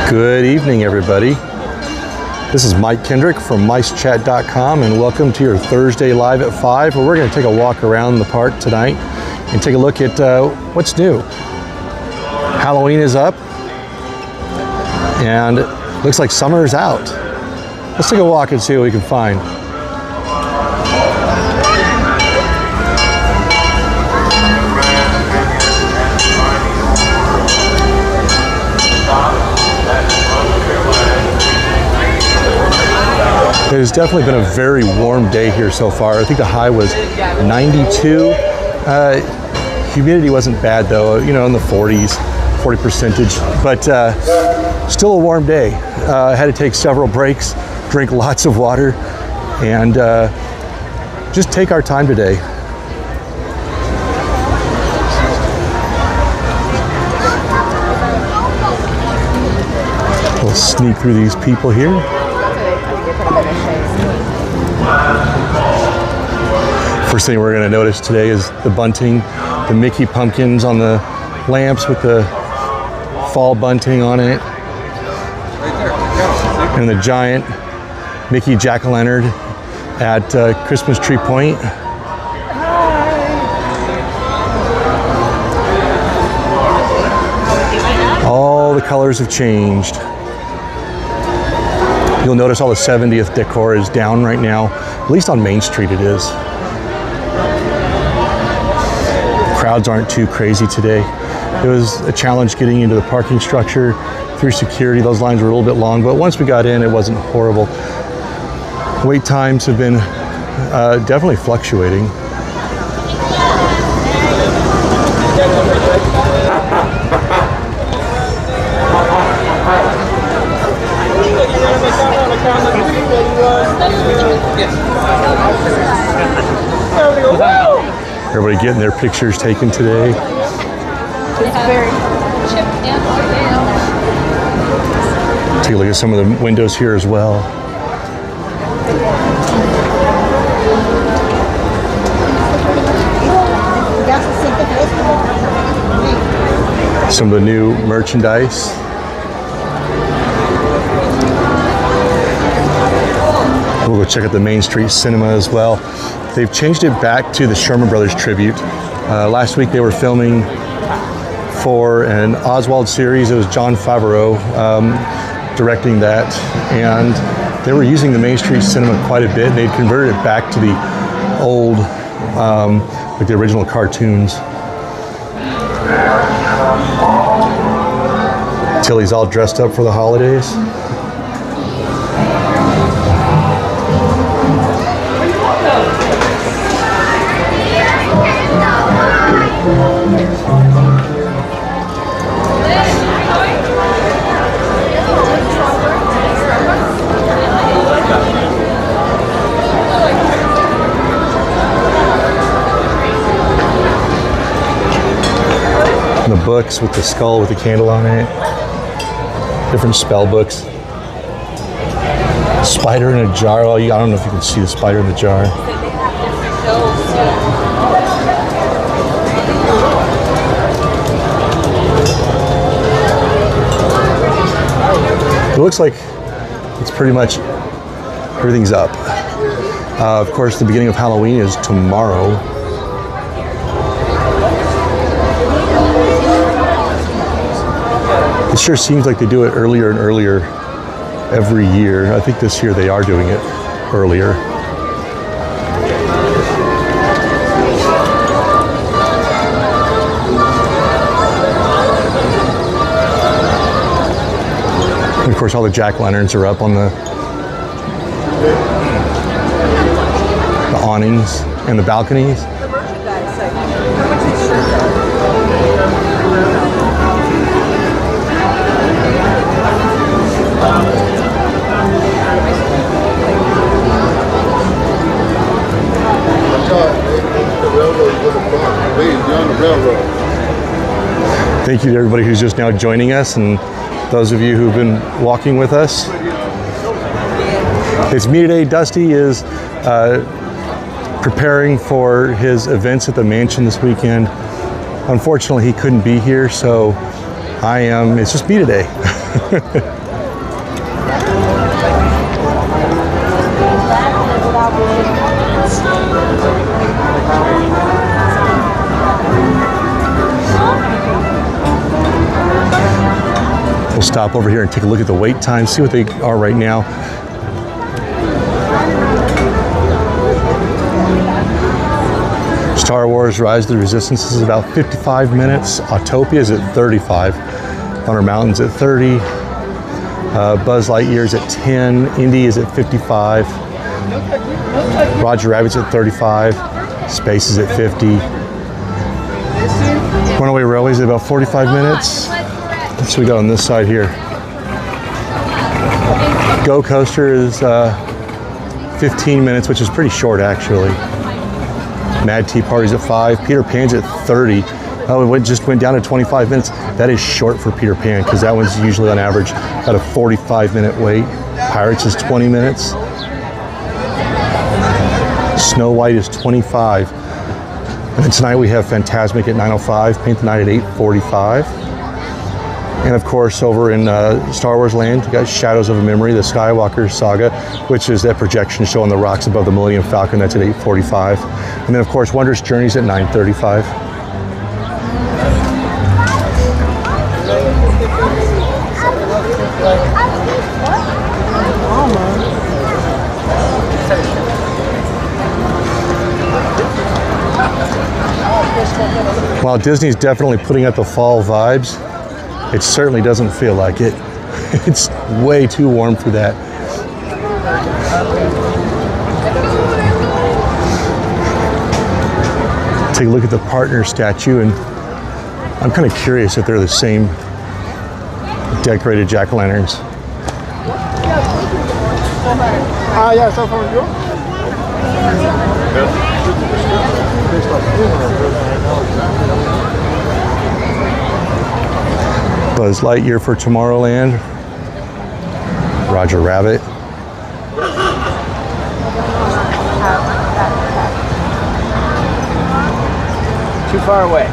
Good evening, everybody. This is Mike Kendrick from micechat.com, and welcome to your Thursday Live at 5, where we're going to take a walk around the park tonight and take a look at what's new. Halloween is up, and it looks like summer is out. Let's take a walk and see what we can find. It has definitely been a very warm day here so far. I think the high was 92. Humidity wasn't bad though, you know, in the 40s, 40%, but still a warm day. I had to take several breaks, drink lots of water, and just take our time today. We'll sneak through these people here. First thing we're going to notice today is the bunting, the Mickey pumpkins on the lamps with the fall bunting on it, and the giant Mickey jack-o'-lantern at Christmas Tree Point. All the colors have changed. You'll notice all the 70th decor is down right now. At least on Main Street it is. Crowds aren't too crazy today. It was a challenge getting into the parking structure through security. Those lines were a little bit long, but once we got in, it wasn't horrible. Wait times have been definitely fluctuating. Everybody getting their pictures taken today. Take a look at some of the windows here as well. Some of the new merchandise. We'll go check out the Main Street Cinema as well. They've changed it back to the Sherman Brothers tribute. Last week they were filming for an Oswald series. It was Jon Favreau directing that, and they were using the Main Street Cinema quite a bit, and they'd converted it back to the old, like the original cartoons. Tilly's all dressed up for the holidays. The books with the skull with the candle on it. Different spell books. Spider in a jar. Oh, I don't know if you can see the spider in the jar. It looks like it's pretty much everything's up. Of course, the beginning of Halloween is tomorrow. It sure seems like they do it earlier and earlier every year. I think this year they are doing it earlier. And of course, all the jack-o'-lanterns are up on the awnings and the balconies. Thank you to everybody who's just now joining us, and those of you who've been walking with us. It's me today. Dusty is preparing for his events at the mansion this weekend. Unfortunately, he couldn't be here, so it's just me today. We'll stop over here and take a look at the wait times, see what they are right now. Star Wars Rise of the Resistance is about 55 minutes. Autopia is at 35. Thunder Mountain's at 30. Buzz Lightyear is at 10. Indy is at 55. Roger Rabbit's at 35. Space is at 50. Runaway Railway is at about 45 minutes. Let's see what we got on this side here. Go Coaster is 15 minutes, which is pretty short actually. Mad Tea Party's at 5. Peter Pan's at 30. Oh, it just went down to 25 minutes. That is short for Peter Pan because that one's usually on average about a 45-minute wait. Pirates is 20 minutes. Snow White is 25. And then tonight we have Fantasmic at 9:05, Paint the Night at 8:45. And of course over in Star Wars Land, we got Shadows of a Memory, the Skywalker Saga, which is that projection show on the rocks above the Millennium Falcon. That's at 8:45. And then of course Wondrous Journeys at 9:35. While Disney's definitely putting out the fall vibes, it certainly doesn't feel like it. It's way too warm for that. Take a look at the partner statue, and I'm kind of curious if they're the same decorated jack-o'-lanterns. Yeah, so from you? Buzz Lightyear for Tomorrowland. Roger Rabbit. Too far away.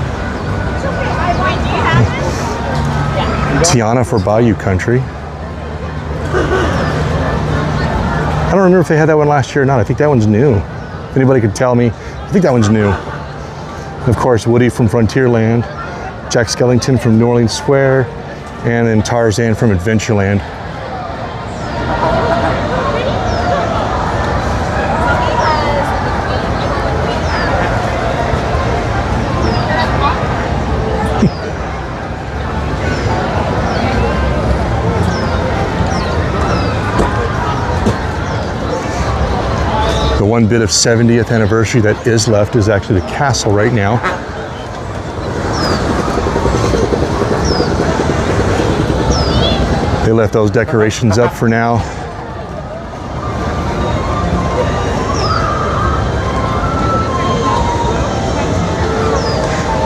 Tiana for Bayou Country. I don't remember if they had that one last year or not. I think that one's new. If anybody could tell me, I think that one's new. And of course, Woody from Frontierland, Jack Skellington from New Orleans Square, and then Tarzan from Adventureland. The one bit of 70th anniversary that is left is actually the castle right now. They left those decorations up for now.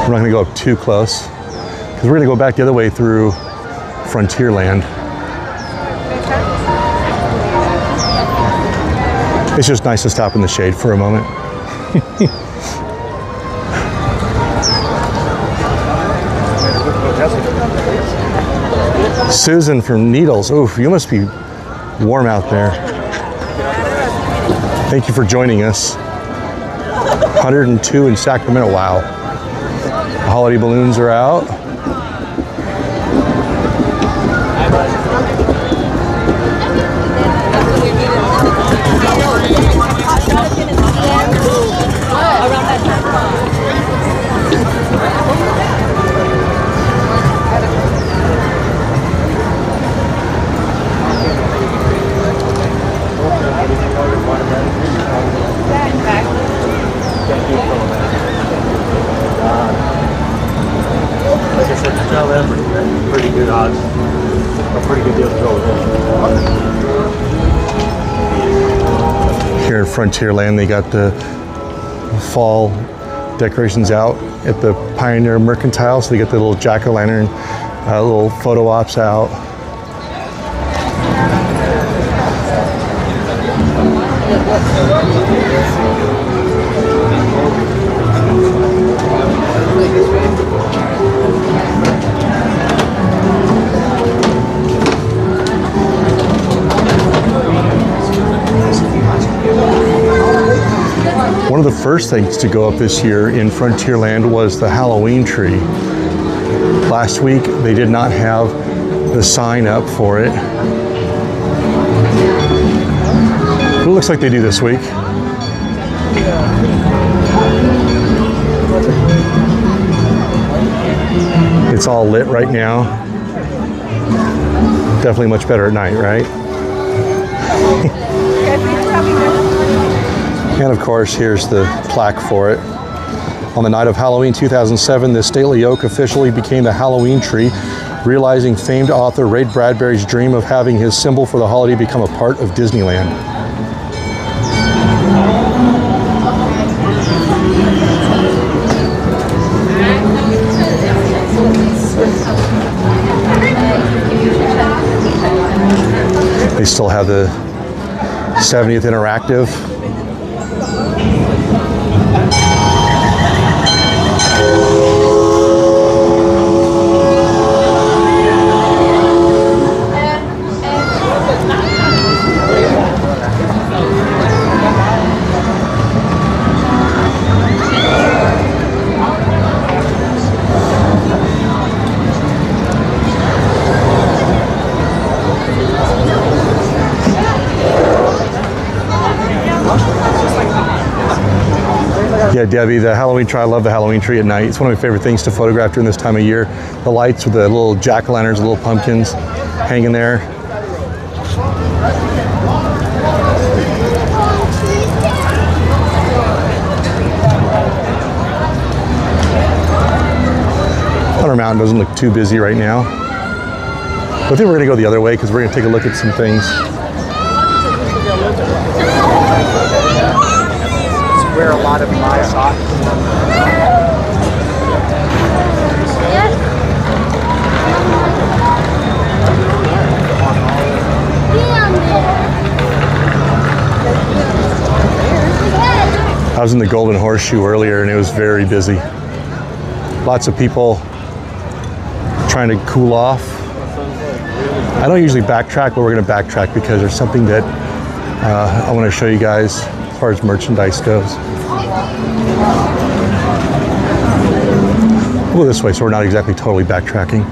We're not going to go up too close because we're going to go back the other way through Frontierland. It's just nice to stop in the shade for a moment. Susan from Needles. Oof, you must be warm out there. Thank you for joining us. 102 in Sacramento. Wow. The holiday balloons are out. Pretty good odds. A pretty good deal to go with. Here at Frontierland, they got the fall decorations out at the Pioneer Mercantile. So they got the little jack-o'-lantern, little photo ops out. One of the first things to go up this year in Frontierland was the Halloween tree. Last week, they did not have the sign up for it. It looks like they do this week. It's all lit right now. Definitely much better at night, right? And of course, here's the plaque for it. On the night of Halloween 2007, the stately oak officially became the Halloween tree, realizing famed author Ray Bradbury's dream of having his symbol for the holiday become a part of Disneyland. They still have the 70th Interactive. Yeah, Debbie, the Halloween tree, I love the Halloween tree at night. It's one of my favorite things to photograph during this time of year. The lights with the little jack-o'-lanterns, the little pumpkins hanging there. Thunder Mountain doesn't look too busy right now. But I think we're going to go the other way because we're going to take a look at some things. Where a lot of my socks. I was in the Golden Horseshoe earlier and it was very busy. Lots of people trying to cool off. I don't usually backtrack, but we're going to backtrack because there's something that I want to show you guys as far as merchandise goes. We'll go this way so we're not exactly totally backtracking.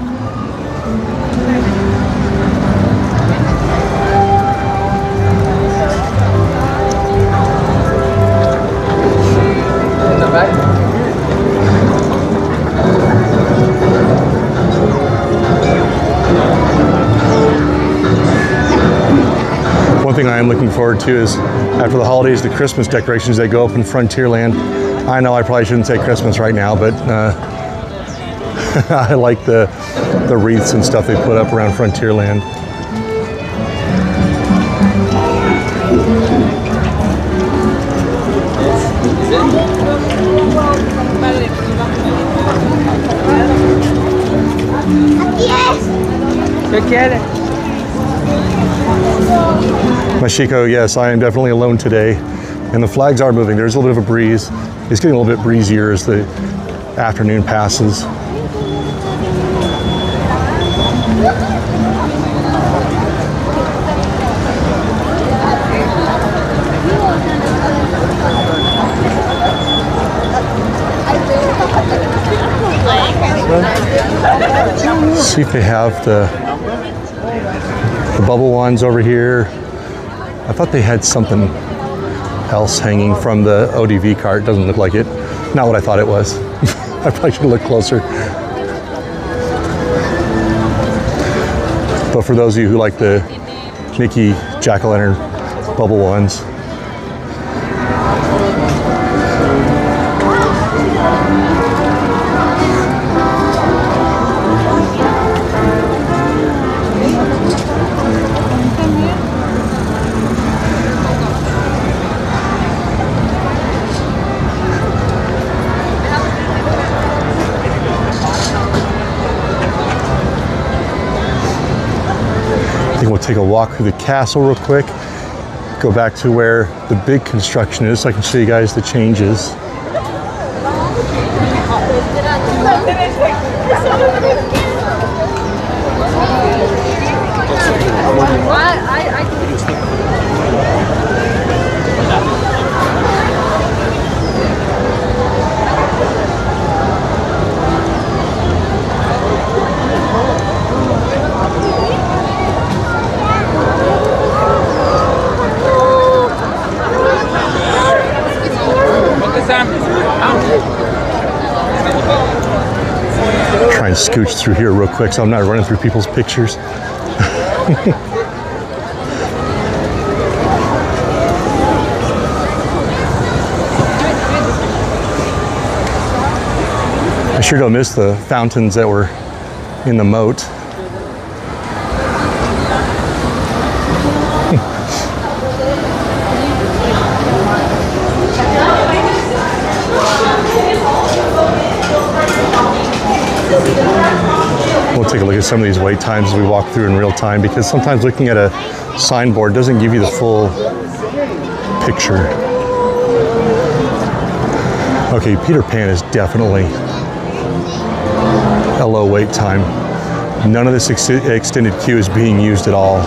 One thing I am looking forward to is after the holidays, the Christmas decorations that go up in Frontierland. I know I probably shouldn't say Christmas right now, but I like the wreaths and stuff they put up around Frontierland. Mashiko, yes, I am definitely alone today. And the flags are moving. There's a little bit of a breeze. It's getting a little bit breezier as the afternoon passes. See if they have the bubble ones over here. I thought they had something else hanging from the ODV cart. Doesn't look like it. Not what I thought it was. I probably should look closer. But for those of you who like the Mickey jack-o'-lantern bubble ones, I think we'll take a walk through the castle real quick, go back to where the big construction is so I can show you guys the changes. scooch through here real quick so I'm not running through people's pictures. I sure don't miss the fountains that were in the moat. We'll take a look at some of these wait times as we walk through in real time, because sometimes looking at a signboard doesn't give you the full picture. Okay, Peter Pan is definitely a low wait time. None of this extended queue is being used at all.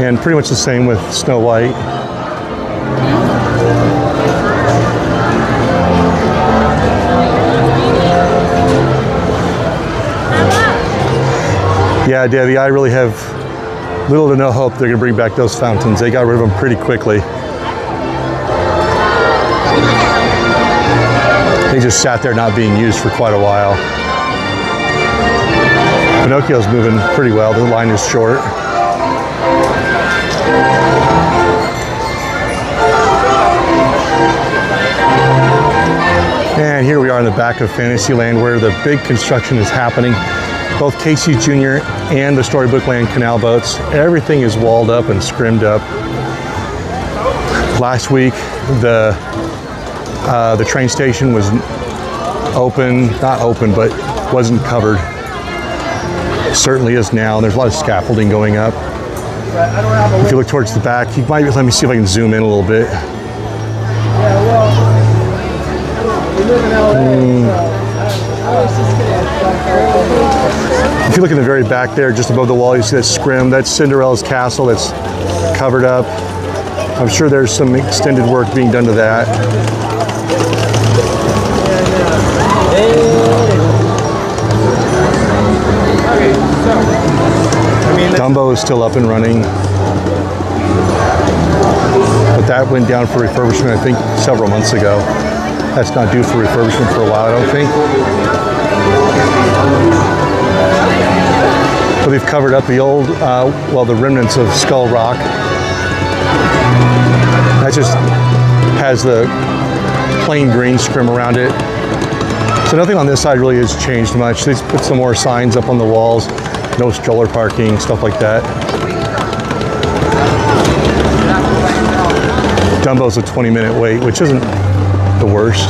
And pretty much the same with Snow White. Yeah, Debbie, I really have little to no hope they're going to bring back those fountains. They got rid of them pretty quickly. They just sat there not being used for quite a while. Pinocchio's moving pretty well. The line is short. And here we are in the back of Fantasyland, where the big construction is happening. Both Casey Jr. and the Storybook Land canal boats, everything is walled up and scrimmed up. Last week, the train station was not open, but wasn't covered. It certainly is now. There's a lot of scaffolding going up. If you look towards the back, you might let me see if I can zoom in a little bit. If you look in the very back there, just above the wall, you see that scrim. That's Cinderella's castle that's covered up. I'm sure there's some extended work being done to that. Dumbo is still up and running. But that went down for refurbishment, I think, several months ago. That's not due for refurbishment for a while, I don't think. But they've covered up the old, the remnants of Skull Rock. That just has the plain green scrim around it. So nothing on this side really has changed much. They put some more signs up on the walls. No stroller parking, stuff like that. Dumbo's a 20-minute wait, which isn't the worst.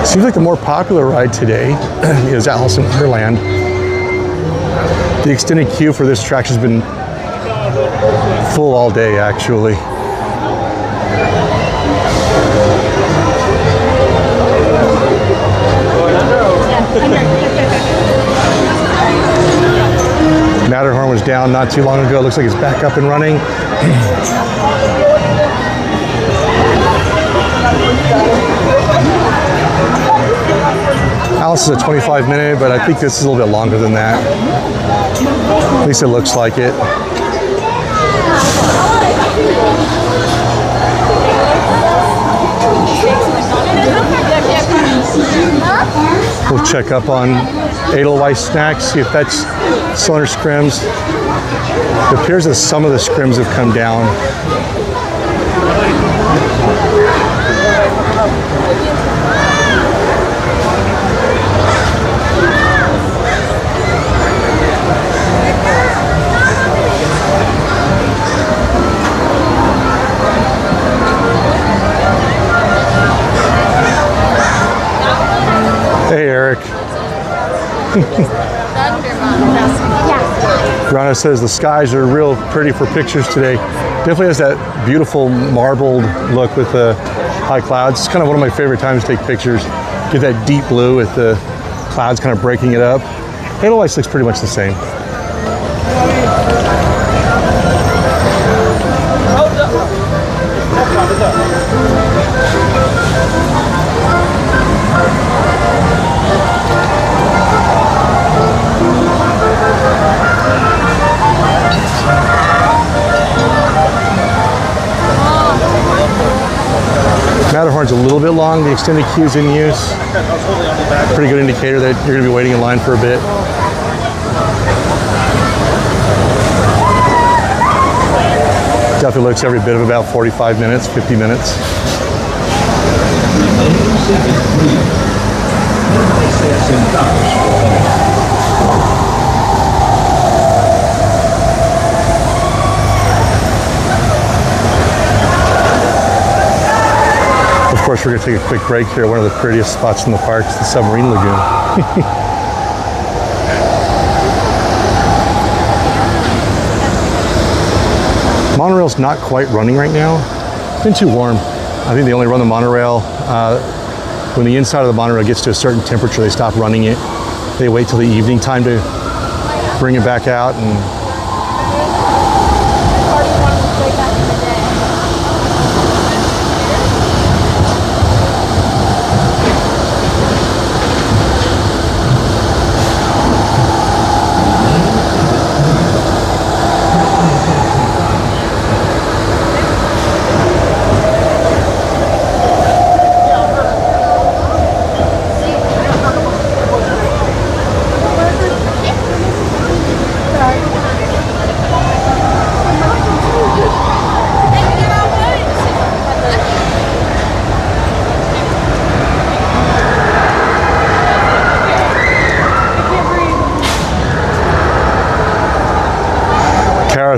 Seems like the more popular ride today is Alice in Wonderland. The extended queue for this attraction has been full all day, actually. Matterhorn was down not too long ago. Looks like it's back up and running. Alice is a 25-minute, but I think this is a little bit longer than that. At least it looks like it. We'll check up on Edelweiss snacks, see if that's cylinder scrims. It appears that some of the scrims have come down. Hey, Eric. Rana says the skies are real pretty for pictures today. Definitely has that beautiful marbled look with the high clouds. It's kind of one of my favorite times to take pictures. Get that deep blue with the clouds kind of breaking it up. Edelweiss looks pretty much the same. Matterhorn's a little bit long. The extended queue's in use. Pretty good indicator that you're going to be waiting in line for a bit. Definitely looks every bit of about 45 minutes, 50 minutes. Of course, we're going to take a quick break here. One of the prettiest spots in the park is the Submarine Lagoon. Monorail's not quite running right now. It's been too warm. I think they only run the monorail when the inside of the monorail gets to a certain temperature. They stop running it. They wait till the evening time to bring it back out. And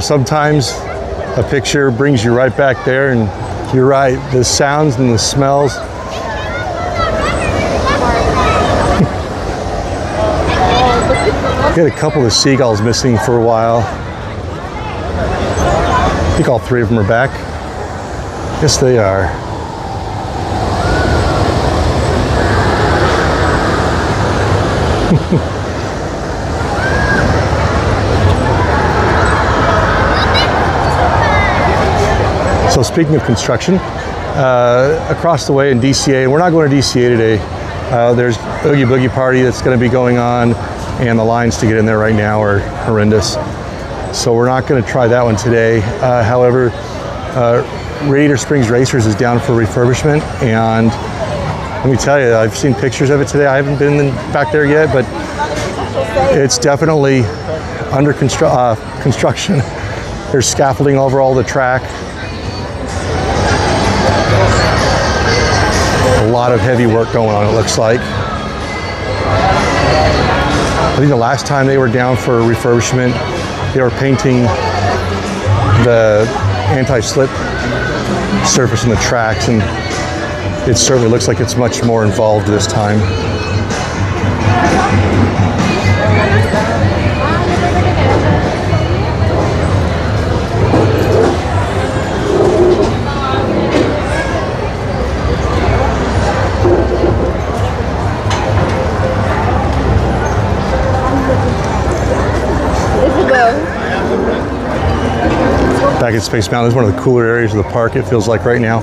sometimes a picture brings you right back there, and you're right, the sounds and the smells. We had a couple of seagulls missing for a while. I think all three of them are back. Yes, they are. So speaking of construction, across the way in DCA, and we're not going to DCA today, there's Oogie Boogie Party that's going to be going on, and the lines to get in there right now are horrendous. So we're not going to try that one today. However, Radiator Springs Racers is down for refurbishment, and let me tell you, I've seen pictures of it today. I haven't been back there yet, but it's definitely under construction. There's scaffolding over all the track. A lot of heavy work going on, it looks like. I think the last time they were down for refurbishment, they were painting the anti-slip surface in the tracks, and it certainly looks like it's much more involved this time. Back at Space Mountain is one of the cooler areas of the park, it feels like right now.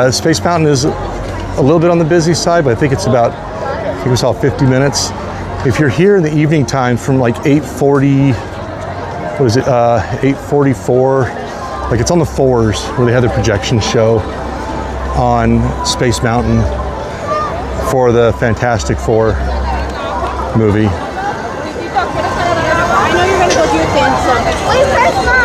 Space Mountain is a little bit on the busy side, but I think it's about, I think we saw 50 minutes. If you're here in the evening time from like 8:40, what is it, 8:44, like it's on the 4s where they have the projection show on Space Mountain for the Fantastic Four movie. I know you're gonna go do your thing, so. Wait, first, Mom.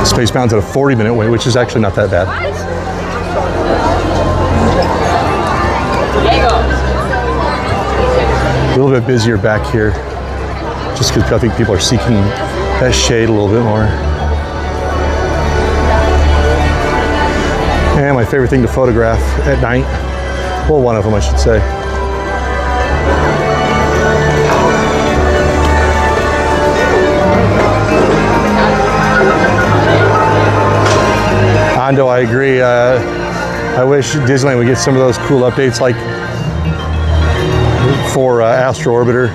Space Mountain's at a 40-minute wait, which is actually not that bad. A little bit busier back here, just because I think people are seeking that shade a little bit more. And my favorite thing to photograph at night, well, one of them I should say. Ando, I agree. I wish Disneyland would get some of those cool updates like for Astro Orbiter.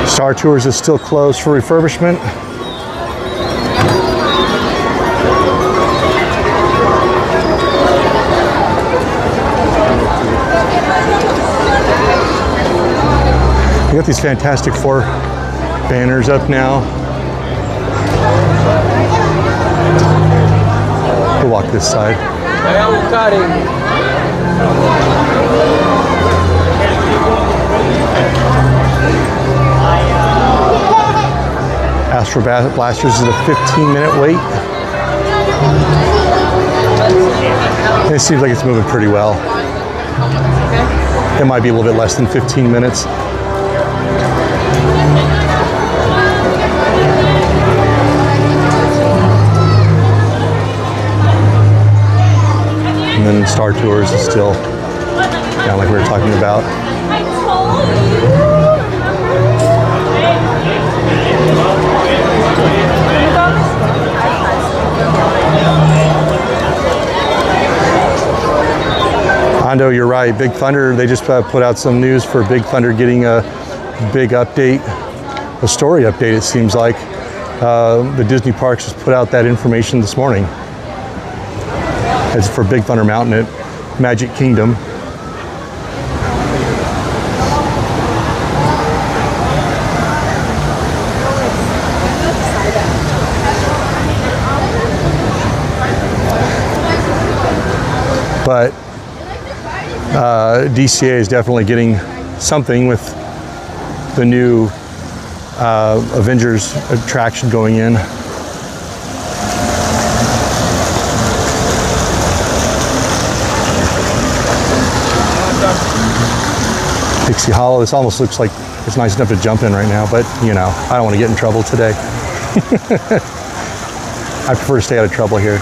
Star Tours is still closed for refurbishment. got these Fantastic Four banners up now. We'll walk this side. Astro Blasters is a 15-minute wait. It seems like it's moving pretty well. It might be a little bit less than 15 minutes. And then Star Tours is still down like we were talking about. Hondo, you're right. Big Thunder, they just put out some news for Big Thunder getting a big update, a story update, it seems like. The Disney parks just put out that information this morning. It's for Big Thunder Mountain at Magic Kingdom. But DCA is definitely getting something with the new Avengers attraction going in. Dixie Hollow, this almost looks like it's nice enough to jump in right now, but you know, I don't want to get in trouble today. I prefer to stay out of trouble here.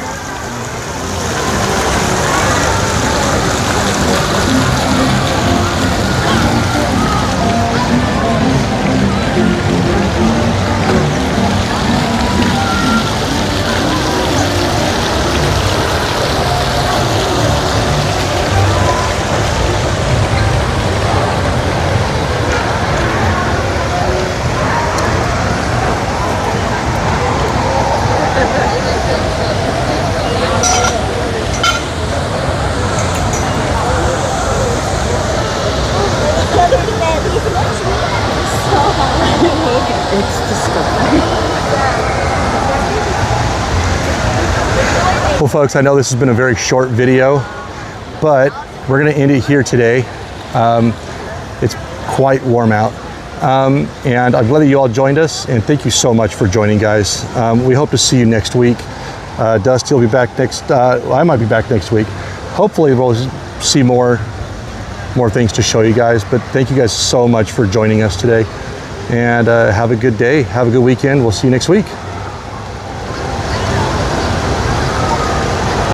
Well, folks, I know this has been a very short video, but we're going to end it here today. It's quite warm out, and I'm glad that you all joined us, and thank you so much for joining, guys. We hope to see you next week. Dusty will be back next. I might be back next week. Hopefully, we'll see more things to show you guys. But thank you guys so much for joining us today, and have a good day. Have a good weekend. We'll see you next week.